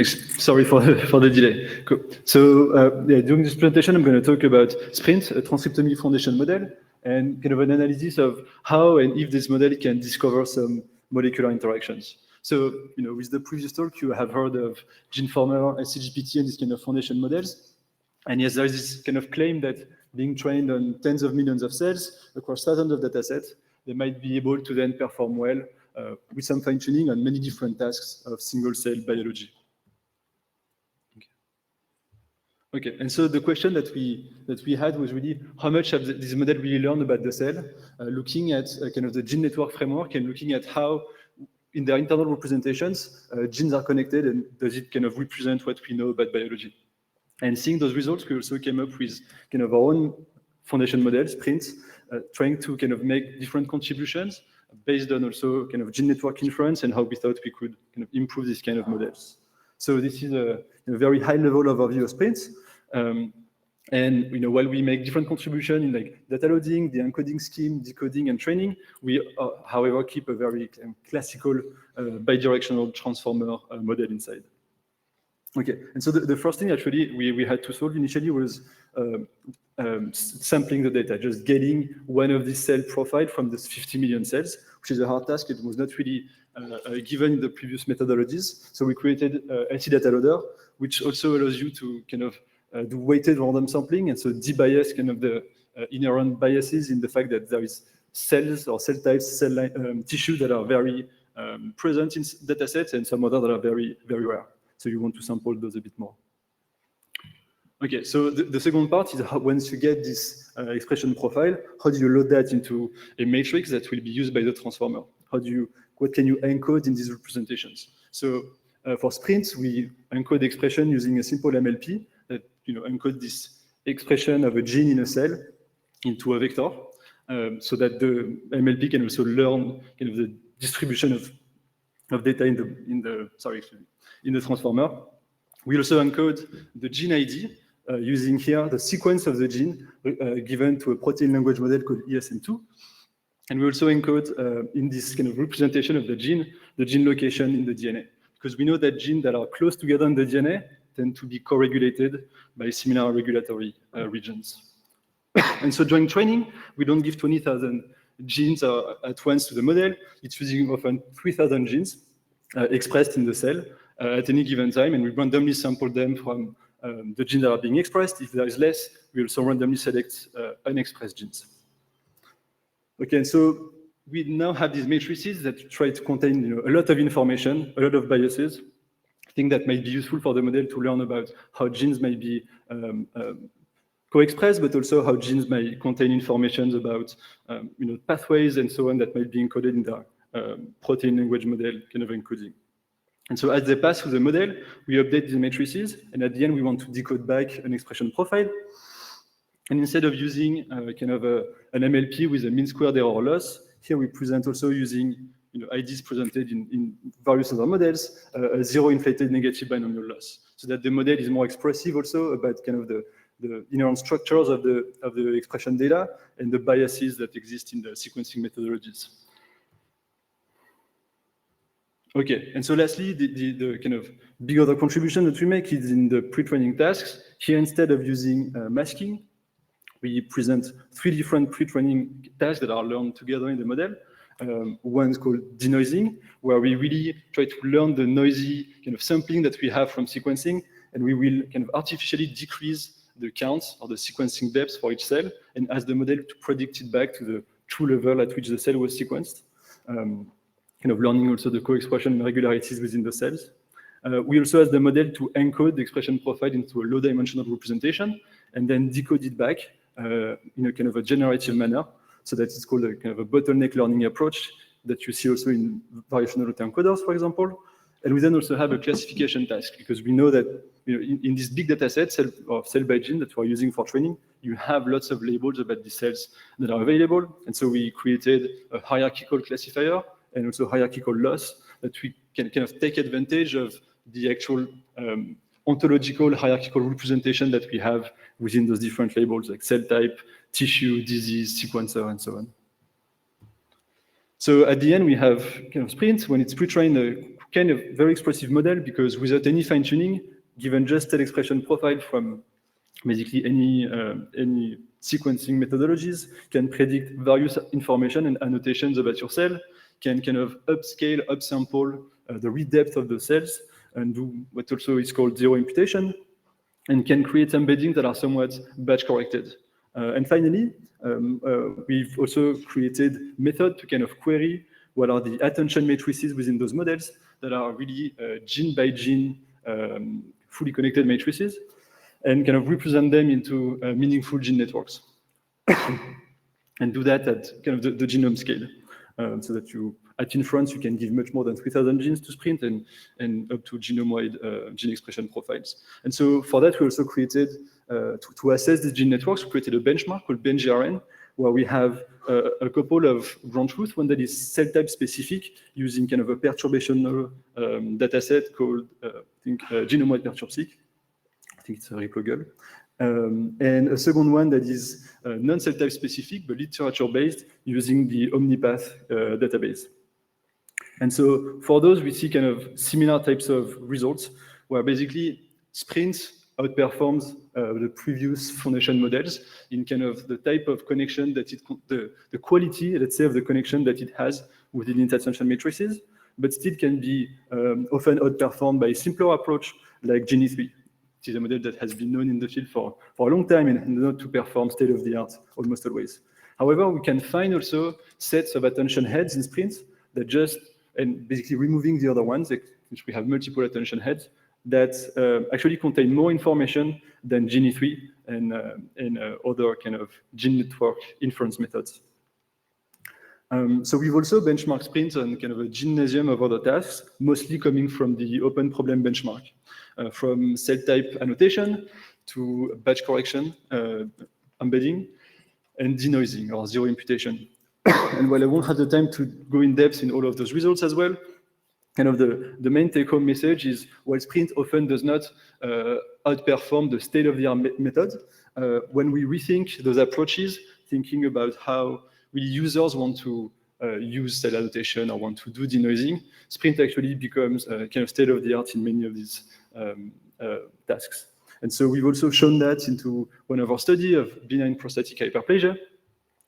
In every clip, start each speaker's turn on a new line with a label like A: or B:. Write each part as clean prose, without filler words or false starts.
A: Sorry for the delay. Cool. So during this presentation, I'm going to talk about scPRINT, a transcriptomic foundation model, and kind of an analysis of how and if this model can discover some molecular interactions. So, with the previous talk, you have heard of GeneFormer, SCGPT, and these kind of foundation models. And yes, there is this kind of claim that being trained on tens of millions of cells across thousands of data sets, they might be able to then perform well with some fine-tuning on many different tasks of single-cell biology. Okay, and so the question that we had was really how much have this model really learned about the cell, looking at kind of the gene network framework and looking at how, in their internal representations, genes are connected and does it kind of represent what we know about biology. And seeing those results, we also came up with kind of our own foundation model, scPRINT, trying to kind of make different contributions based on also kind of gene network inference and how we thought we could kind of improve this kind of models. So this is a very high-level overview of scPRINT. And while we make different contributions in like data loading, the encoding scheme, decoding, and training, we, however, keep a very classical bidirectional transformer model inside. Okay, and so the first thing actually we had to solve initially was sampling the data, just getting one of these cell profiles from these 50 million cells, which is a hard task. It was not really given in the previous methodologies. So we created LC data loader, which also allows you to kind of do weighted random sampling, and so debias kind of the inherent biases in the fact that there is cells or cell types, cell tissue that are very present in datasets and some other that are very, very rare. So you want to sample those a bit more. Okay, so the second part is how, once you get this expression profile, how do you load that into a matrix that will be used by the transformer? What can you encode in these representations? So for scPRINT, we encode expression using a simple MLP that encode this expression of a gene in a cell into a vector, so that the MLP can also learn kind of the distribution of data in the transformer. We also encode the gene ID using here the sequence of the gene given to a protein language model called ESM2. And we also encode in this kind of representation of the gene location in the DNA. Because we know that genes that are close together in the DNA tend to be co-regulated by similar regulatory regions. And so during training, we don't give 20,000 genes at once to the model. It's using often 3,000 genes expressed in the cell at any given time, and we randomly sample them from the genes that are being expressed. If there is less, we also randomly select unexpressed genes. Okay, and so we now have these matrices that try to contain a lot of information, a lot of biases, things that might be useful for the model to learn about how genes might be co-expressed, but also how genes might contain information about pathways and so on that might be encoded in the protein language model kind of encoding. And so as they pass through the model, we update these matrices, and at the end we want to decode back an expression profile. And instead of using kind of an MLP with a mean squared error loss, here we present also using IDs presented in various other models, a zero inflated negative binomial loss, so that the model is more expressive also about kind of the inherent structures of the expression data and the biases that exist in the sequencing methodologies. Okay, and so lastly, the kind of big other contribution that we make is in the pre-training tasks. Here, instead of using masking, we present 3 different pre-training tasks that are learned together in the model. One is called denoising, where we really try to learn the noisy kind of sampling that we have from sequencing, and we will kind of artificially decrease the counts or the sequencing depth for each cell and ask the model to predict it back to the true level at which the cell was sequenced. Kind of learning also the co-expression irregularities within the cells. We also ask the model to encode the expression profile into a low-dimensional representation and then decode it back in a kind of a generative manner, so that it's called a kind of a bottleneck learning approach that you see also in variational autoencoders, for example. And we then also have a classification task, because we know that in this big data set, cell by gene that we're using for training, you have lots of labels about the cells that are available. And so we created a hierarchical classifier and also hierarchical loss that we can kind of take advantage of the actual ontological hierarchical representation that we have within those different labels, like cell type, tissue, disease, sequencer, and so on. So at the end, we have kind of scPRINT. When it's pre-trained, kind of very expressive model because without any fine-tuning, given just cell expression profile from basically any sequencing methodologies, can predict various information and annotations about your cell, can kind of upscale, upsample the read depth of the cells, and do what also is called zero imputation, and can create embeddings that are somewhat batch corrected. And finally, we've also created method to kind of query what are the attention matrices within those models that are really gene by gene, fully connected matrices, and kind of represent them into meaningful gene networks. And do that at kind of the genome scale, so that at inference, you can give much more than 3,000 genes to SPRINT and up to genome-wide gene expression profiles. And so for that, we also created, to assess these gene networks, we created a benchmark called BenGRN, where we have a couple of ground truths, one that is cell type specific, using kind of a perturbational data set called, I think, genome-wide perturb-seq. I think it's a replugable. And a second one that is non-cell type specific, but literature-based, using the OmniPath database. And so for those, we see kind of similar types of results, where basically SPRINT outperforms the previous foundation models in kind of the type of connection that the quality, let's say, of the connection that it has within its attention matrices, but still can be often outperformed by a simpler approach like Genie3. It is a model that has been known in the field for a long time and not to perform state-of-the-art almost always. However, we can find also sets of attention heads in SPRINT that just, and basically removing the other ones, which we have multiple attention heads, that actually contain more information than Genie3 and other kind of gene network inference methods. So we've also benchmarked SPRINT on kind of a gymnasium of other tasks, mostly coming from the open problem benchmark, from cell type annotation to batch correction, embedding, and denoising or zero imputation. And while I won't have the time to go in depth in all of those results as well, kind of the main take-home message is, while SPRINT often does not outperform the state-of-the-art method, when we rethink those approaches, thinking about how really users want to use cell annotation or want to do denoising, SPRINT actually becomes kind of state-of-the-art in many of these tasks. And so we've also shown that into one of our studies of benign prostatic hyperplasia,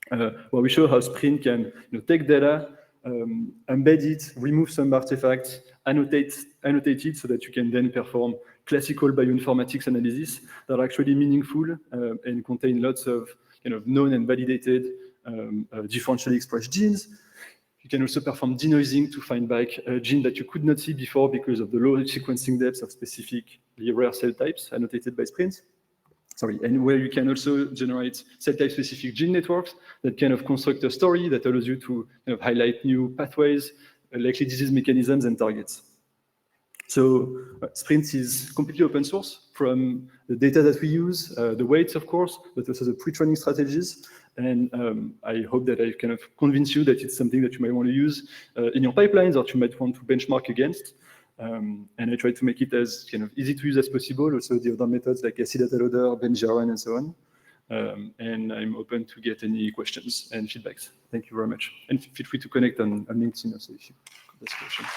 A: where we show how SPRINT can take data, embed it, remove some artifacts, annotate it so that you can then perform classical bioinformatics analysis that are actually meaningful and contain lots of kind of known and validated differentially expressed genes. You can also perform denoising to find back a gene that you could not see before because of the low sequencing depths of specifically rare cell types annotated by SPRINT. And where you can also generate cell type specific gene networks that kind of construct a story that allows you to kind of highlight new pathways, likely disease mechanisms and targets. So SPRINT is completely open source from the data that we use, the weights, of course, but also the pre-training strategies. And I hope that I kind of convince you that it's something that you might want to use in your pipelines or that you might want to benchmark against. And I try to make it as kind of easy to use as possible. Also the other methods like acid data loader, BenGRN, and so on. And I'm open to get any questions and feedbacks. Thank you very much. And feel free to connect on LinkedIn also if you could ask questions.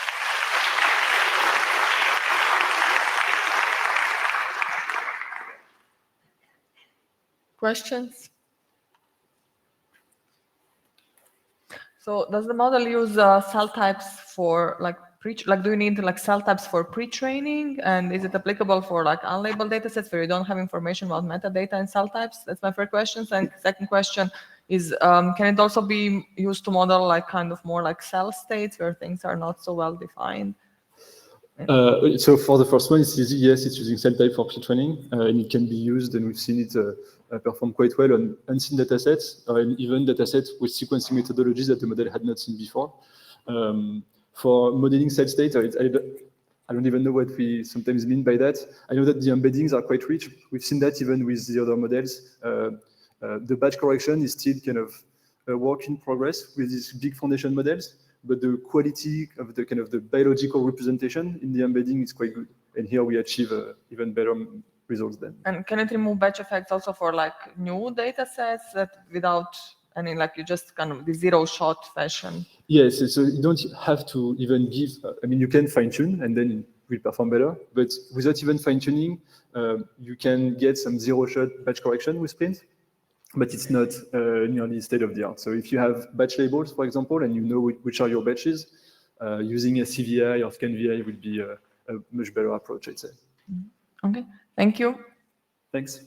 B: Questions? So does the model use cell types for do you need like cell types for pre-training, and is it applicable for like unlabeled data sets where you don't have information about metadata and cell types? That's my first question. And second question is, can it also be used to model like kind of more like cell states where things are not so well defined?
A: So for the first one, it's easy. Yes, it's using cell type for pre-training, and it can be used, and we've seen it perform quite well on unseen datasets, and even datasets with sequencing methodologies that the model had not seen before. For modeling cell state, I don't even know what we sometimes mean by that. I know that the embeddings are quite rich. We've seen that even with the other models. The batch correction is still kind of a work in progress with these big foundation models, but the quality of the kind of the biological representation in the embedding is quite good. And here we achieve even better results then.
B: And can it remove batch effects also for like new data sets that without I mean, like you just kind of the zero shot fashion.
A: Yes, so you don't have to even give, I mean, you can fine tune and then it will perform better, but without even fine tuning, you can get some zero shot batch correction with Sprint, but it's not nearly state of the art. So if you have batch labels, for example, and you know which are your batches, using a CVI or scanVI will be a much better approach, I'd say.
B: Okay, thank you.
A: Thanks.